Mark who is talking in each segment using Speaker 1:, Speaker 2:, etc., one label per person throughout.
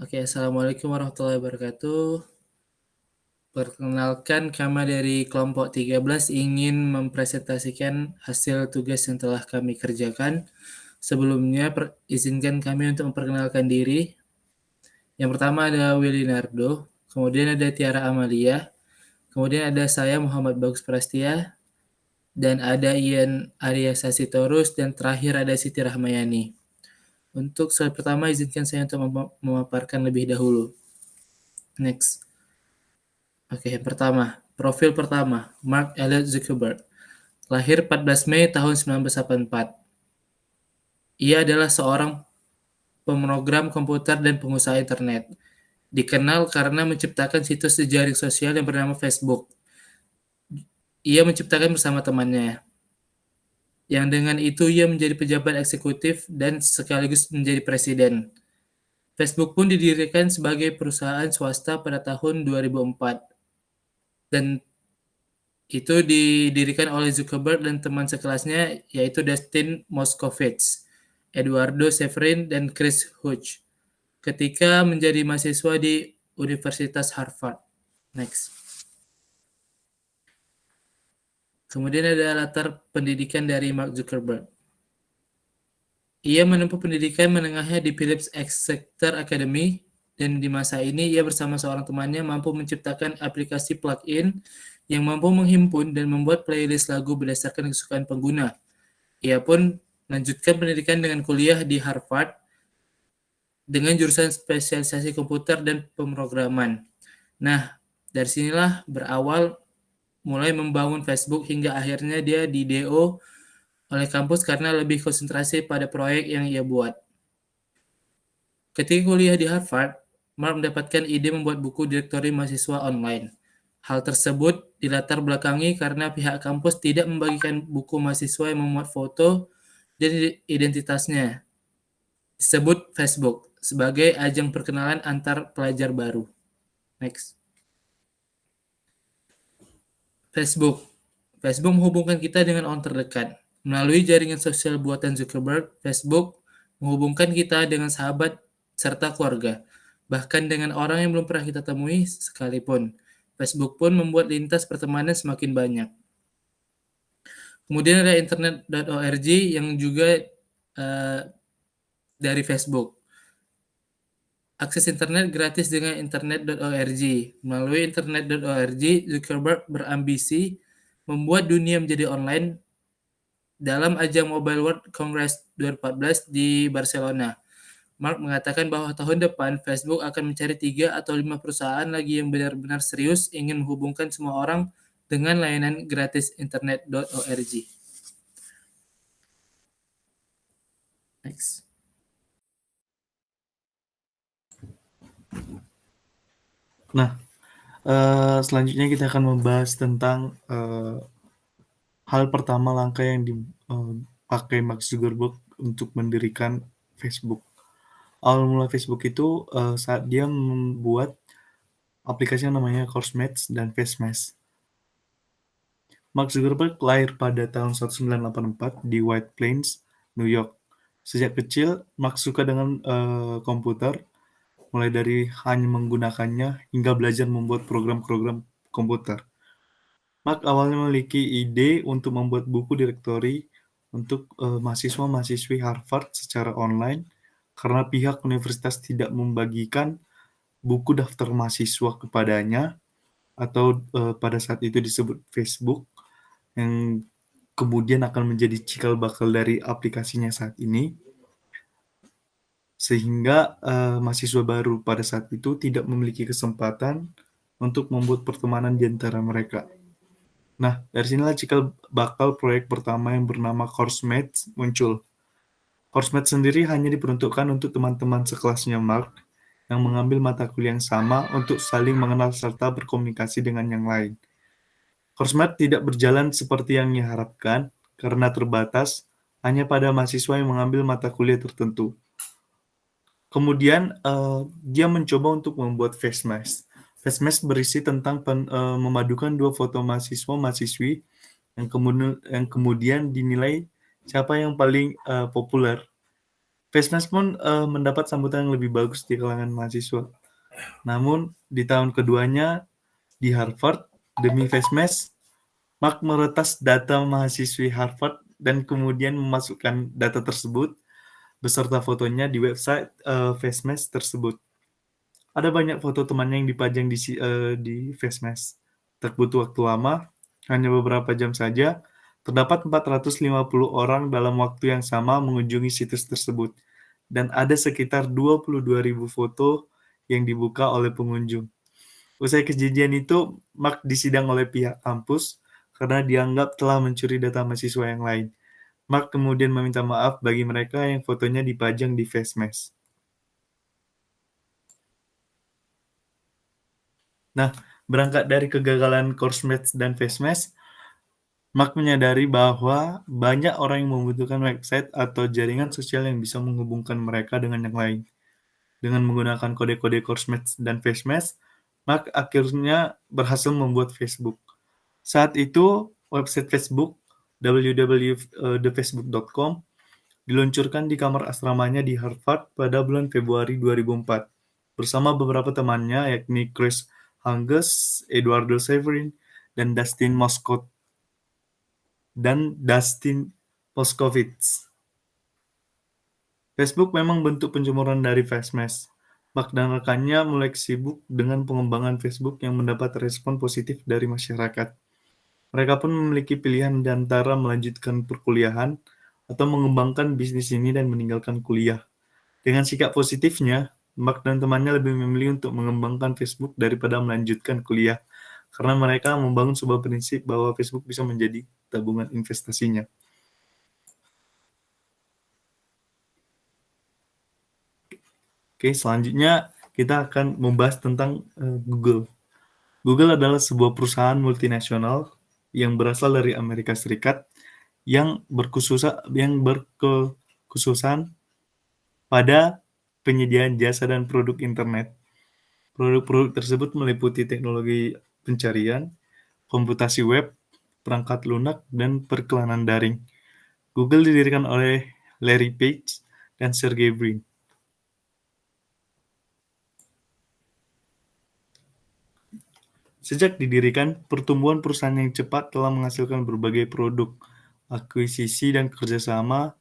Speaker 1: Oke, Assalamualaikum warahmatullahi wabarakatuh. Perkenalkan, kami dari kelompok 13 ingin mempresentasikan hasil tugas yang telah kami kerjakan. Sebelumnya, izinkan kami untuk memperkenalkan diri. Yang pertama ada Willy Nardo, kemudian ada Tiara Amalia, kemudian ada saya Muhammad Bagus Prastia, dan ada Ian Arya Sasitorus, dan terakhir ada Siti Rahmayani. Untuk slide pertama, izinkan saya untuk memaparkan lebih dahulu. Next. Oke, yang pertama, profil pertama, Mark Elliot Zuckerberg. Lahir 14 Mei tahun 1984. Ia adalah seorang pemrogram komputer dan pengusaha internet. Dikenal karena menciptakan situs jejaring sosial yang bernama Facebook. Ia menciptakan bersama temannya. Yang dengan itu ia menjadi pejabat eksekutif dan sekaligus menjadi presiden. Facebook pun didirikan sebagai perusahaan swasta pada tahun 2004. Dan itu didirikan oleh Zuckerberg dan teman sekelasnya, yaitu Dustin Moskovitz, Eduardo Severin, dan Chris Hodge, ketika menjadi mahasiswa di Universitas Harvard. Next. Kemudian ada latar pendidikan dari Mark Zuckerberg. Ia menempuh pendidikan menengahnya di Phillips Exeter Academy, dan di masa ini ia bersama seorang temannya mampu menciptakan aplikasi plugin yang mampu menghimpun dan membuat playlist lagu berdasarkan kesukaan pengguna. Ia pun melanjutkan pendidikan dengan kuliah di Harvard dengan jurusan spesialisasi komputer dan pemrograman. Nah, dari sinilah berawal mulai membangun Facebook hingga akhirnya dia di-DO oleh kampus karena lebih konsentrasi pada proyek yang ia buat. Ketika kuliah di Harvard, Mark mendapatkan ide membuat buku direktori mahasiswa online. Hal tersebut dilatar belakangi karena pihak kampus tidak membagikan buku mahasiswa yang memuat foto dan identitasnya, disebut Facebook, sebagai ajang perkenalan antar pelajar baru. Next. Facebook. Facebook menghubungkan kita dengan orang terdekat. Melalui jaringan sosial buatan Zuckerberg, Facebook menghubungkan kita dengan sahabat serta keluarga, bahkan dengan orang yang belum pernah kita temui sekalipun. Facebook pun membuat lintas pertemanan semakin banyak. Kemudian ada internet.org yang juga dari Facebook. Akses internet gratis dengan internet.org. Melalui internet.org, Zuckerberg berambisi membuat dunia menjadi online dalam ajang Mobile World Congress 2014 di Barcelona. Mark mengatakan bahwa tahun depan Facebook akan mencari 3 atau 5 perusahaan lagi yang benar-benar serius ingin menghubungkan semua orang dengan layanan gratis internet.org. Next.
Speaker 2: Nah, selanjutnya kita akan membahas tentang hal pertama langkah yang dipakai Mark Zuckerberg untuk mendirikan Facebook. Awal mula Facebook itu saat dia membuat aplikasi yang namanya CourseMates dan FaceMash. Mark Zuckerberg lahir pada tahun 1984 di White Plains, New York. Sejak kecil, Mark suka dengan komputer, mulai dari hanya menggunakannya hingga belajar membuat program-program komputer. Mark awalnya memiliki ide untuk membuat buku direktori untuk mahasiswa-mahasiswi Harvard secara online karena pihak universitas tidak membagikan buku daftar mahasiswa kepadanya atau pada saat itu disebut Facebook yang kemudian akan menjadi cikal bakal dari aplikasinya saat ini, sehingga mahasiswa baru pada saat itu tidak memiliki kesempatan untuk membuat pertemanan di antara mereka. Nah, dari sinilah cikal bakal proyek pertama yang bernama CourseMates muncul. CourseMates sendiri hanya diperuntukkan untuk teman-teman sekelasnya Mark yang mengambil mata kuliah yang sama untuk saling mengenal serta berkomunikasi dengan yang lain. CourseMates tidak berjalan seperti yang diharapkan karena terbatas hanya pada mahasiswa yang mengambil mata kuliah tertentu. Kemudian dia mencoba untuk membuat FaceMash. FaceMash berisi tentang memadukan 2 foto mahasiswa-mahasiswi yang kemudian dinilai siapa yang paling populer. FaceMesh pun mendapat sambutan yang lebih bagus di kalangan mahasiswa. Namun di tahun keduanya di Harvard, demi FaceMesh, Mark meretas data mahasiswi Harvard dan kemudian memasukkan data tersebut beserta fotonya di website FaceMesh tersebut. Ada banyak foto temannya yang dipajang di FaceMesh. Tak butuh waktu lama, hanya beberapa jam saja, terdapat 450 orang dalam waktu yang sama mengunjungi situs tersebut, dan ada sekitar 22.000 foto yang dibuka oleh pengunjung. Usai kejadian itu, Mark disidang oleh pihak kampus karena dianggap telah mencuri data mahasiswa yang lain. Mark kemudian meminta maaf bagi mereka yang fotonya dipajang di FaceMesh. Nah, berangkat dari kegagalan CourseMatch dan FaceMesh, Mark menyadari bahwa banyak orang yang membutuhkan website atau jaringan sosial yang bisa menghubungkan mereka dengan yang lain. Dengan menggunakan kode-kode CourseMatch dan FaceMesh, Mark akhirnya berhasil membuat Facebook. Saat itu, website Facebook, www.thefacebook.com, diluncurkan di kamar asramanya di Harvard pada bulan Februari 2004 bersama beberapa temannya yakni Chris Hughes, Eduardo Severin, dan Dustin Moskovitz. Facebook memang bentuk penjemuran dari FaceMesh. Mark dan rekannya mulai sibuk dengan pengembangan Facebook yang mendapat respon positif dari masyarakat. Mereka pun memiliki pilihan di antara melanjutkan perkuliahan atau mengembangkan bisnis ini dan meninggalkan kuliah. Dengan sikap positifnya, Mark dan temannya lebih memilih untuk mengembangkan Facebook daripada melanjutkan kuliah, karena mereka membangun sebuah prinsip bahwa Facebook bisa menjadi tabungan investasinya. Oke, selanjutnya kita akan membahas tentang Google. Google adalah sebuah perusahaan multinasional yang berasal dari Amerika Serikat yang berkekhususan pada penyediaan jasa dan produk internet. Produk-produk tersebut meliputi teknologi pencarian, komputasi web, perangkat lunak, dan periklanan daring. Google didirikan oleh Larry Page dan Sergey Brin. Sejak didirikan, pertumbuhan perusahaan yang cepat telah menghasilkan berbagai produk, akuisisi, dan kerjasama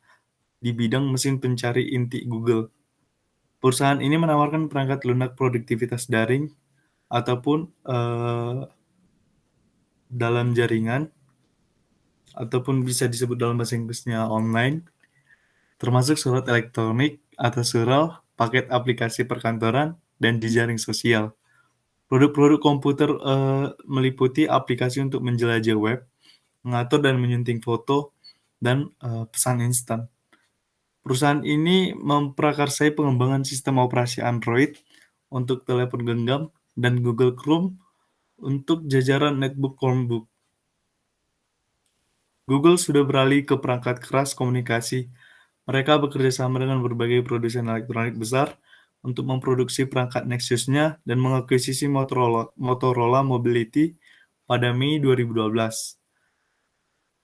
Speaker 2: di bidang mesin pencari inti Google. Perusahaan ini menawarkan perangkat lunak produktivitas daring ataupun dalam jaringan, ataupun bisa disebut dalam bahasa Inggrisnya online, termasuk surat elektronik atau surel, paket aplikasi perkantoran, dan jejaring sosial. Produk-produk komputer meliputi aplikasi untuk menjelajah web, mengatur dan menyunting foto, dan pesan instan. Perusahaan ini memprakarsai pengembangan sistem operasi Android untuk telepon genggam dan Google Chrome untuk jajaran netbook Chromebook. Google sudah beralih ke perangkat keras komunikasi. Mereka bekerja sama dengan berbagai produsen elektronik besar untuk memproduksi perangkat Nexus-nya dan mengakuisisi Motorola Mobility pada Mei 2012.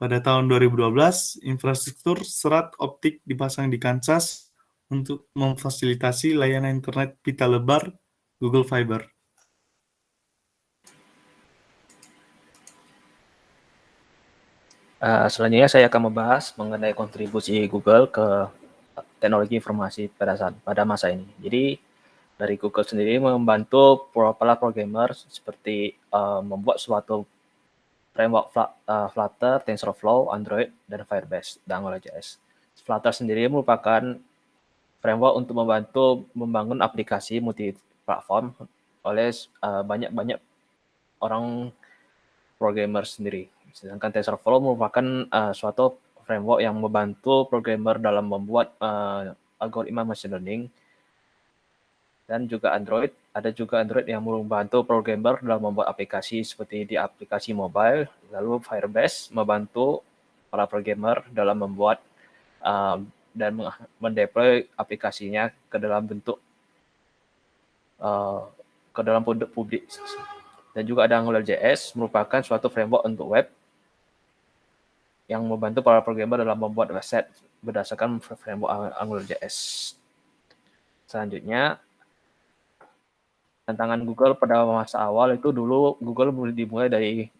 Speaker 2: Pada tahun 2012, infrastruktur serat optik dipasang di Kansas untuk memfasilitasi layanan internet pita lebar Google Fiber.
Speaker 3: Selanjutnya saya akan membahas mengenai kontribusi Google ke teknologi informasi pada masa ini. Jadi dari Google sendiri membantu para programmer seperti membuat suatu framework Flutter, TensorFlow, Android, dan Firebase dan AngularJS. Flutter sendiri merupakan framework untuk membantu membangun aplikasi multi-platform oleh banyak orang programmer sendiri. Sedangkan TensorFlow merupakan suatu framework yang membantu programmer dalam membuat algoritma machine learning. Dan juga Android, ada juga Android yang membantu programmer dalam membuat aplikasi seperti di aplikasi mobile. Lalu Firebase membantu para programmer dalam membuat dan mendeploy aplikasinya ke dalam bentuk publik. Dan juga ada AngularJS, merupakan suatu framework untuk web yang membantu para programmer dalam membuat website berdasarkan framework AngularJS. Selanjutnya, tantangan Google pada masa awal itu dulu Google dimulai dari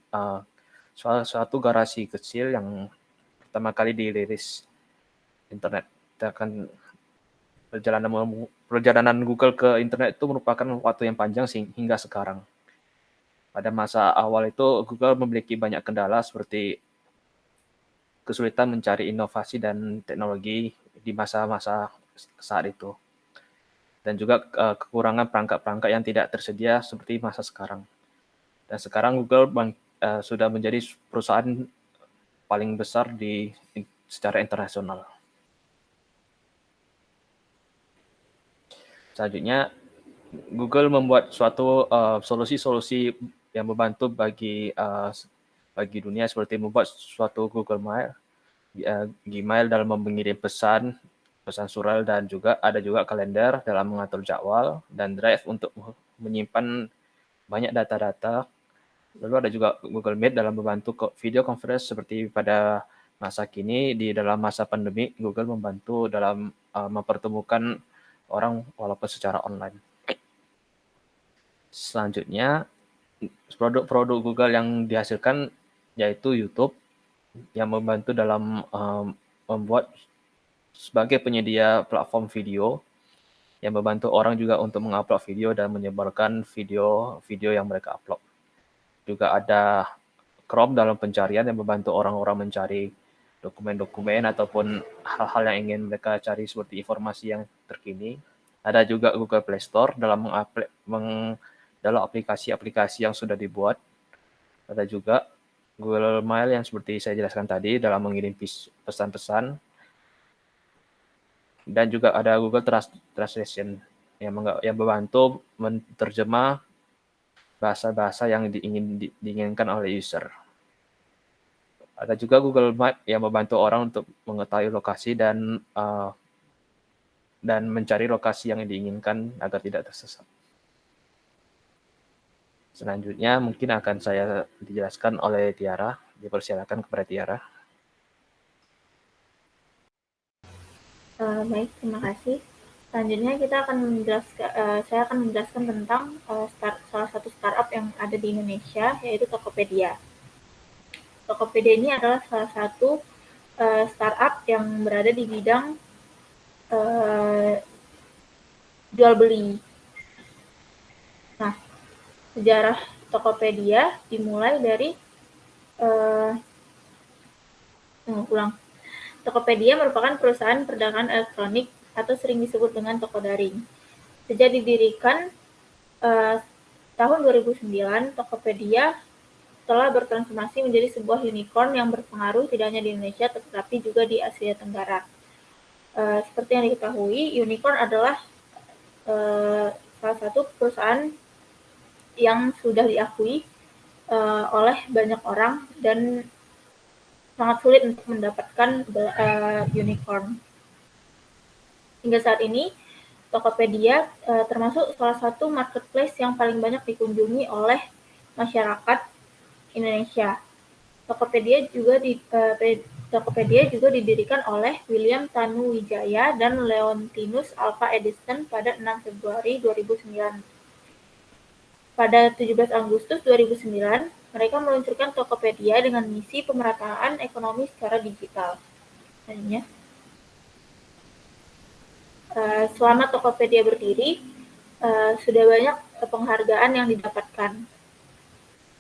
Speaker 3: suatu garasi kecil yang pertama kali dirilis internet. Perjalanan Google ke internet itu merupakan waktu yang panjang hingga sekarang. Pada masa awal itu Google memiliki banyak kendala seperti kesulitan mencari inovasi dan teknologi di masa-masa saat itu. Dan juga kekurangan perangkat-perangkat yang tidak tersedia seperti masa sekarang. Dan sekarang Google sudah menjadi perusahaan paling besar secara internasional. Selanjutnya, Google membuat suatu solusi-solusi yang membantu bagi dunia seperti membuat suatu Google Mail, Gmail dalam mengirim pesan surel, dan juga ada juga kalender dalam mengatur jadwal, dan Drive untuk menyimpan banyak data-data. Lalu ada juga Google Meet dalam membantu video conference seperti pada masa kini. Di dalam masa pandemi, Google membantu dalam mempertemukan orang walaupun secara online. Selanjutnya, produk-produk Google yang dihasilkan yaitu YouTube, yang membantu dalam membuat sebagai penyedia platform video, yang membantu orang juga untuk mengupload video dan menyebarkan video yang mereka upload. Juga ada Chrome dalam pencarian yang membantu orang-orang mencari dokumen-dokumen ataupun hal-hal yang ingin mereka cari seperti informasi yang terkini. Ada juga Google Play Store dalam dalam aplikasi-aplikasi yang sudah dibuat. Ada juga Google Mail yang seperti saya jelaskan tadi dalam mengirim pesan-pesan. Dan juga ada Google Translation yang membantu menerjemah bahasa-bahasa yang diinginkan oleh user. Ada juga Google Map yang membantu orang untuk mengetahui lokasi dan mencari lokasi yang diinginkan agar tidak tersesat. Selanjutnya mungkin akan saya dijelaskan oleh Tiara. Dipersilakan kepada Tiara.
Speaker 4: Baik, terima kasih. Selanjutnya saya akan menjelaskan tentang salah satu startup yang ada di Indonesia, yaitu Tokopedia. Tokopedia ini adalah salah satu startup yang berada di bidang jual beli. Nah, sejarah Tokopedia dimulai dari Tokopedia merupakan perusahaan perdagangan elektronik atau sering disebut dengan toko daring. Sejak didirikan tahun 2009, Tokopedia telah bertransformasi menjadi sebuah unicorn yang berpengaruh tidak hanya di Indonesia tetapi juga di Asia Tenggara. Seperti yang diketahui, unicorn adalah salah satu perusahaan yang sudah diakui oleh banyak orang dan sangat sulit untuk mendapatkan unicorn. Hingga saat ini, Tokopedia termasuk salah satu marketplace yang paling banyak dikunjungi oleh masyarakat Indonesia. Tokopedia juga didirikan oleh William Tanuwijaya dan Leontinus Alva Edison pada 6 Februari 2009. Pada 17 Agustus 2009, mereka meluncurkan Tokopedia dengan misi pemerataan ekonomi secara digital. Selama Tokopedia berdiri, sudah banyak penghargaan yang didapatkan.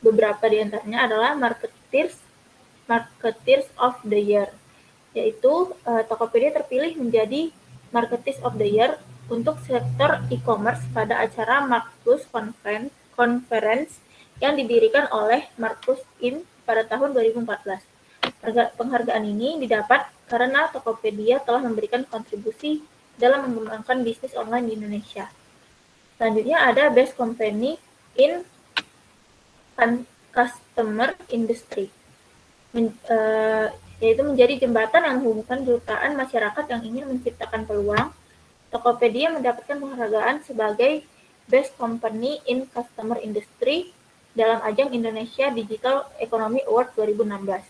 Speaker 4: Beberapa di antaranya adalah Marketeers of the Year, yaitu Tokopedia terpilih menjadi Marketeers of the Year untuk sektor e-commerce pada acara Markus Conference yang didirikan oleh Markus Inc. pada tahun 2014. Penghargaan ini didapat karena Tokopedia telah memberikan kontribusi dalam mengembangkan bisnis online di Indonesia. Selanjutnya ada Best Company in Customer Industry, yaitu menjadi jembatan yang menghubungkan jutaan masyarakat yang ingin menciptakan peluang. Tokopedia mendapatkan penghargaan sebagai Best Company in Customer Industry dalam ajang Indonesia Digital Economy Award 2016.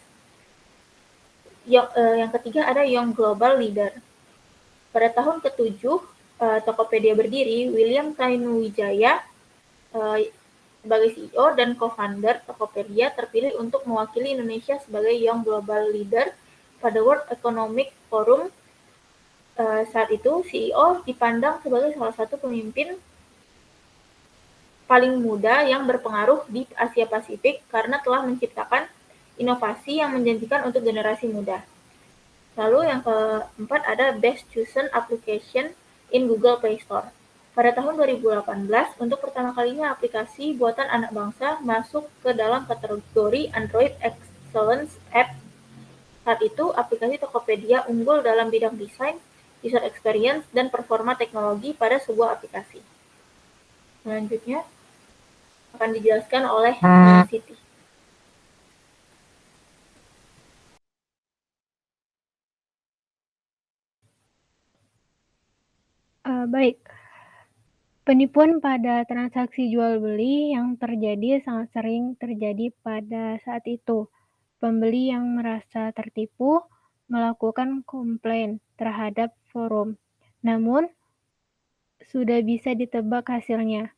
Speaker 4: Yang ketiga ada Young Global Leader. Pada tahun ke-7 Tokopedia berdiri, William Tanuwijaya sebagai CEO dan co-founder Tokopedia terpilih untuk mewakili Indonesia sebagai Young Global Leader pada World Economic Forum. Saat itu, CEO dipandang sebagai salah satu pemimpin paling muda yang berpengaruh di Asia Pasifik karena telah menciptakan inovasi yang menjanjikan untuk generasi muda. Lalu yang keempat ada Best Chosen Application in Google Play Store. Pada tahun 2018, untuk pertama kalinya aplikasi buatan anak bangsa masuk ke dalam kategori Android Excellence App. Saat itu, aplikasi Tokopedia unggul dalam bidang desain, user experience, dan performa teknologi pada sebuah aplikasi. Selanjutnya akan dijelaskan oleh Siti.
Speaker 5: Baik, penipuan pada transaksi jual-beli yang terjadi sangat sering terjadi pada saat itu. Pembeli yang merasa tertipu melakukan komplain terhadap forum, namun sudah bisa ditebak hasilnya.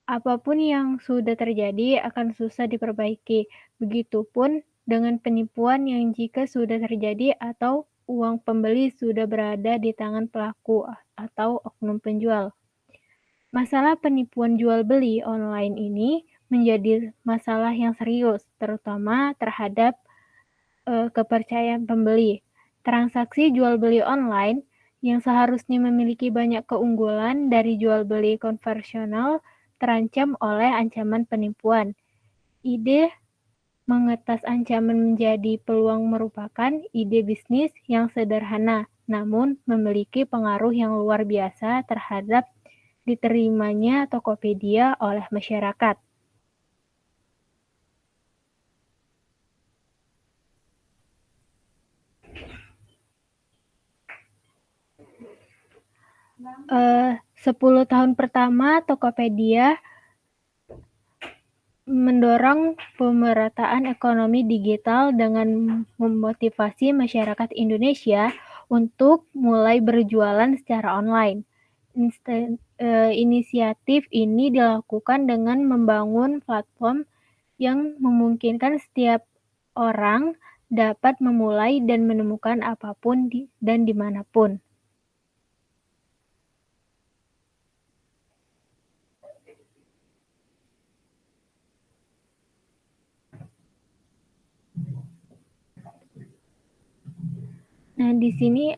Speaker 5: Apapun yang sudah terjadi akan susah diperbaiki. Begitupun dengan penipuan yang jika sudah terjadi atau uang pembeli sudah berada di tangan pelaku atau oknum penjual. Masalah penipuan jual-beli online ini menjadi masalah yang serius, terutama terhadap kepercayaan pembeli. Transaksi jual-beli online yang seharusnya memiliki banyak keunggulan dari jual-beli konvensional terancam oleh ancaman penipuan. Ide mengetas ancaman menjadi peluang merupakan ide bisnis yang sederhana, namun memiliki pengaruh yang luar biasa terhadap diterimanya Tokopedia oleh masyarakat. Sepuluh tahun pertama Tokopedia mendorong pemerataan ekonomi digital dengan memotivasi masyarakat Indonesia untuk mulai berjualan secara online. Inisiatif ini dilakukan dengan membangun platform yang memungkinkan setiap orang dapat memulai dan menemukan apapun dan dimanapun. Nah, di sini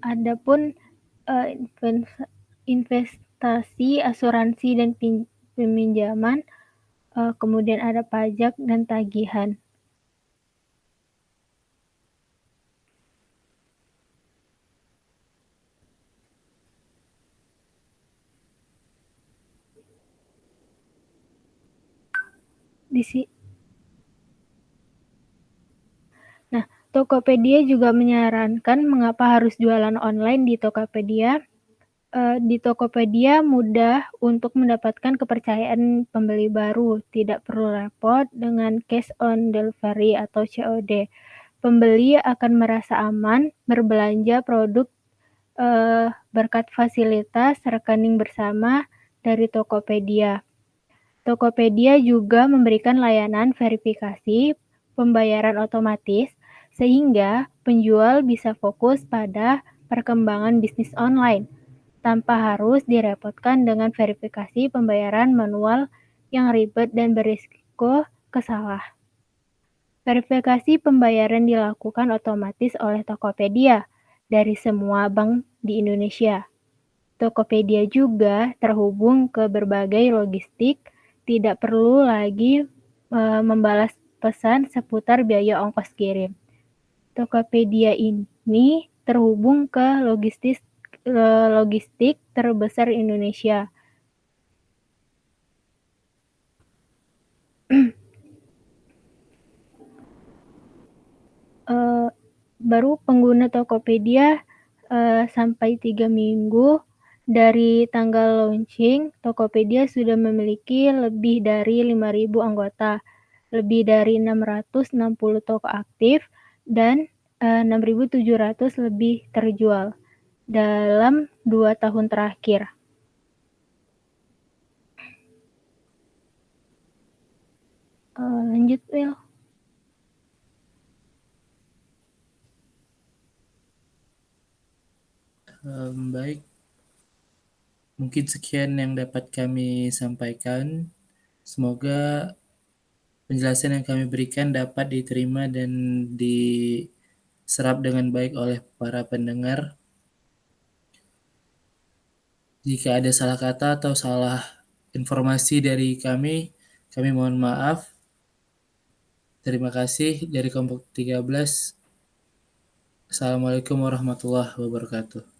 Speaker 5: ada pun investasi, asuransi, dan peminjaman, kemudian ada pajak dan tagihan. Nah, Tokopedia juga menyarankan mengapa harus jualan online di Tokopedia. Di Tokopedia mudah untuk mendapatkan kepercayaan pembeli baru, tidak perlu repot dengan cash on delivery atau COD. Pembeli akan merasa aman berbelanja produk berkat fasilitas rekening bersama dari Tokopedia. Tokopedia juga memberikan layanan verifikasi pembayaran otomatis sehingga penjual bisa fokus pada perkembangan bisnis online tanpa harus direpotkan dengan verifikasi pembayaran manual yang ribet dan berisiko kesalah. Verifikasi pembayaran dilakukan otomatis oleh Tokopedia dari semua bank di Indonesia. Tokopedia juga terhubung ke berbagai logistik, tidak perlu lagi membalas pesan seputar biaya ongkos kirim. Tokopedia ini terhubung ke logistik terbesar Indonesia. Baru pengguna Tokopedia sampai 3 minggu dari tanggal launching, Tokopedia sudah memiliki lebih dari 5.000 anggota, lebih dari 660 toko aktif, dan 6.700 lebih terjual dalam 2 tahun terakhir. Lanjut, Will.
Speaker 1: Baik, mungkin sekian yang dapat kami sampaikan. Semoga penjelasan yang kami berikan dapat diterima dan diserap dengan baik oleh para pendengar. Jika ada salah kata atau salah informasi dari kami mohon maaf. Terima kasih dari kelompok 13. Assalamualaikum warahmatullahi wabarakatuh.